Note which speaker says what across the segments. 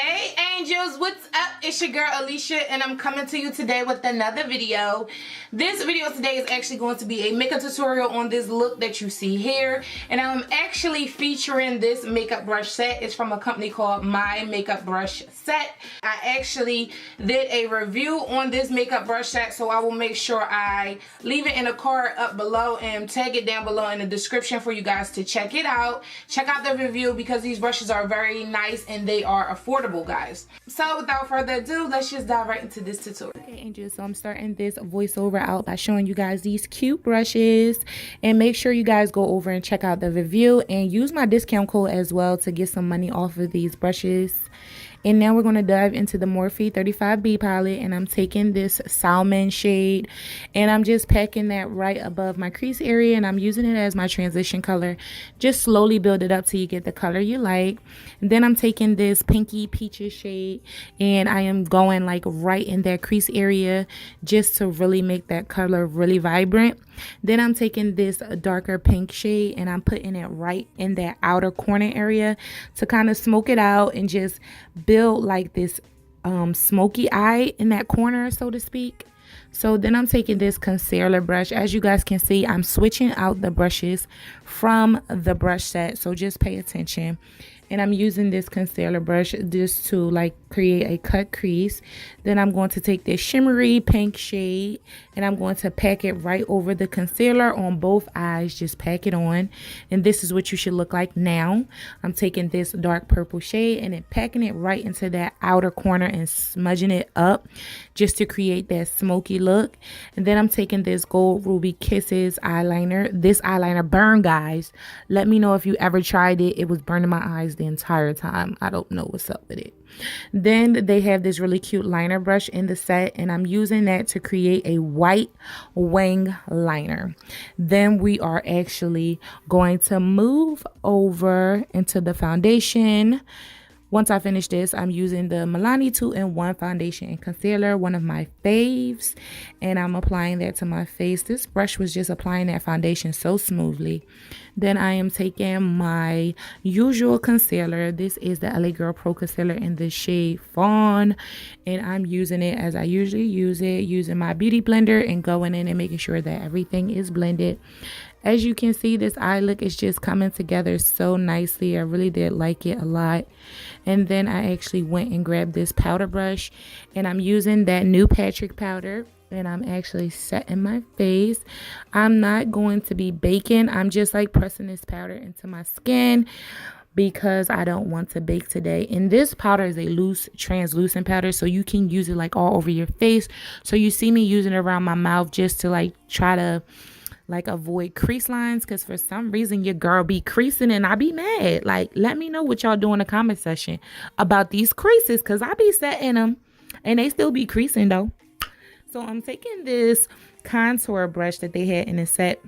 Speaker 1: Hey angels, what's up? It's your girl Alicia and I'm coming to you today with another video. This video today is actually going to be a makeup tutorial on this look that you see here, and I'm actually featuring this makeup brush set. It's from a company called My Makeup Brush Set. I actually did a review on this makeup brush set, so I will make sure I leave it in a card up below and tag it down below in the description for you guys to check it out. Check out the review because these brushes are very nice and they are affordable, guys. So without further ado, let's just dive right into this tutorial. Okay, angels, so I'm starting this voiceover out by showing you guys these cute brushes, and make sure you guys go over and check out the review and use my discount code as well to get some money off of these brushes. And now we're going to dive into the Morphe 35B palette, and I'm taking this salmon shade and I'm just packing that right above my crease area, and I'm using it as my transition color. Just slowly build it up till you get the color you like. And then I'm taking this pinky peaches shade and I am going like right in that crease area just to really make that color really vibrant. Then I'm taking this darker pink shade and I'm putting it right in that outer corner area to kind of smoke it out and just build like this smoky eye in that corner, so to speak. So then I'm taking this concealer brush. As you guys can see, I'm switching out the brushes from the brush set, so just pay attention. And I'm using this concealer brush just to like create a cut crease. Then I'm going to take this shimmery pink shade and I'm going to pack it right over the concealer on both eyes. Just pack it on, and this is what you should look like now. I'm taking this dark purple shade and then packing it right into that outer corner and smudging it up just to create that smoky look. And then I'm taking this Gold Ruby Kisses eyeliner. This eyeliner burn, guys. Let me know if you ever tried it. It was burning my eyes the entire time. I don't know what's up with it. Then they have this really cute liner brush in the set, and I'm using that to create a white wing liner. Then we are actually going to move over into the foundation. Once I finish this, I'm using the Milani 2-in-1 foundation and concealer, one of my faves, and I'm applying that to my face. This brush was just applying that foundation so smoothly. Then I am taking my usual concealer. This is the LA Girl Pro Concealer in the shade Fawn, and I'm using it as I usually use it, using my beauty blender and going in and making sure that everything is blended. As you can see, this eye look is just coming together so nicely. I really did like it a lot. And then I actually went and grabbed this powder brush, and I'm using that new Patrick powder, and I'm actually setting my face. I'm not going to be baking. I'm just like pressing this powder into my skin because I don't want to bake today. And this powder is a loose translucent powder, so you can use it like all over your face. So you see me using it around my mouth just to like try to like avoid crease lines, because for some reason your girl be creasing and I be mad. Like, let me know what y'all do in the comment section about these creases, because I be setting them and they still be creasing though. So I'm taking this contour brush that they had in the set,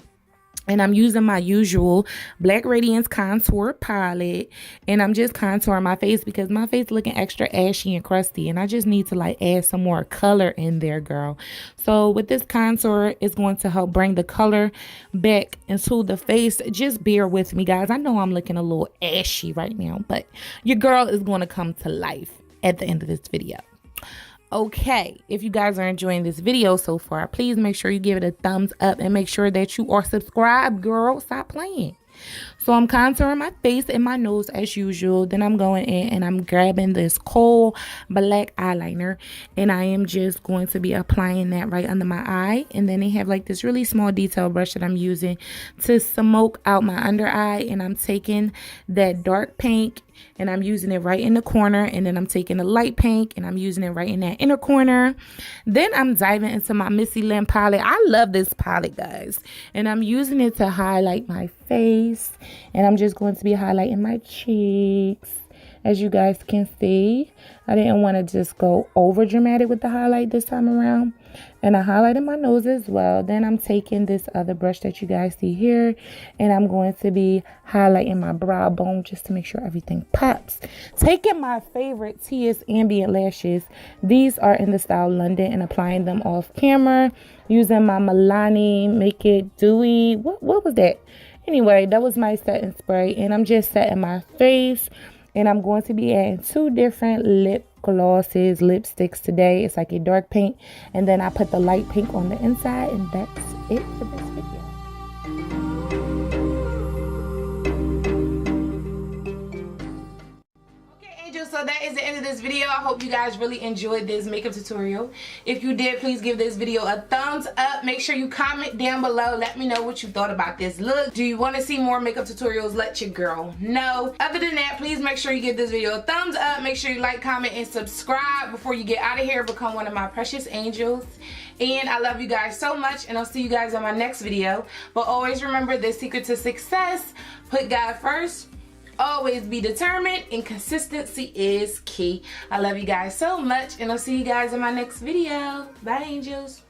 Speaker 1: and I'm using my usual Black Radiance contour palette, and I'm just contouring my face because my face looking extra ashy and crusty, and I just need to like add some more color in there, girl. So with this contour, it's going to help bring the color back into the face. Just bear with me, guys. I know I'm looking a little ashy right now, but your girl is going to come to life at the end of this video. Okay, if you guys are enjoying this video so far, please make sure you give it a thumbs up and make sure that you are subscribed, girl. Stop playing. So I'm contouring my face and my nose as usual. Then I'm going in and I'm grabbing this coal black eyeliner, and I am just going to be applying that right under my eye. And then they have like this really small detail brush that I'm using to smoke out my under eye, and I'm taking that dark pink and I'm using it right in the corner, and then I'm taking the light pink and I'm using it right in that inner corner. Then I'm diving into my Missy Lynn palette. I love this palette, guys, and I'm using it to highlight my face, and I'm just going to be highlighting my cheeks. As you guys can see, I didn't want to just go over dramatic with the highlight this time around. And I highlighted my nose as well. Then I'm taking this other brush that you guys see here, and I'm going to be highlighting my brow bone just to make sure everything pops. Taking my favorite TS Ambient Lashes. These are in the style London, and applying them off camera using my Milani Make It Dewy. What was that? Anyway, that was my setting spray, and I'm just setting my face
Speaker 2: And I'm going to be adding 2 different lip glosses, lipsticks today. It's like a dark pink, and then I put the light pink on the inside, and that's it for this video.
Speaker 1: So that is the end of this video. I hope you guys really enjoyed this makeup tutorial. If you did, please give this video a thumbs up. Make sure you comment down below. Let me know what you thought about this look. Do you want to see more makeup tutorials? Let your girl know. Other than that, please make sure you give this video a thumbs up. Make sure you like, comment, and subscribe before you get out of here. Become one of my precious angels. And I love you guys so much, and I'll see you guys in my next video. But always remember, the secret to success: put God first. Always be determined, and consistency is key. I love you guys so much, and I'll see you guys in my next video. Bye, angels.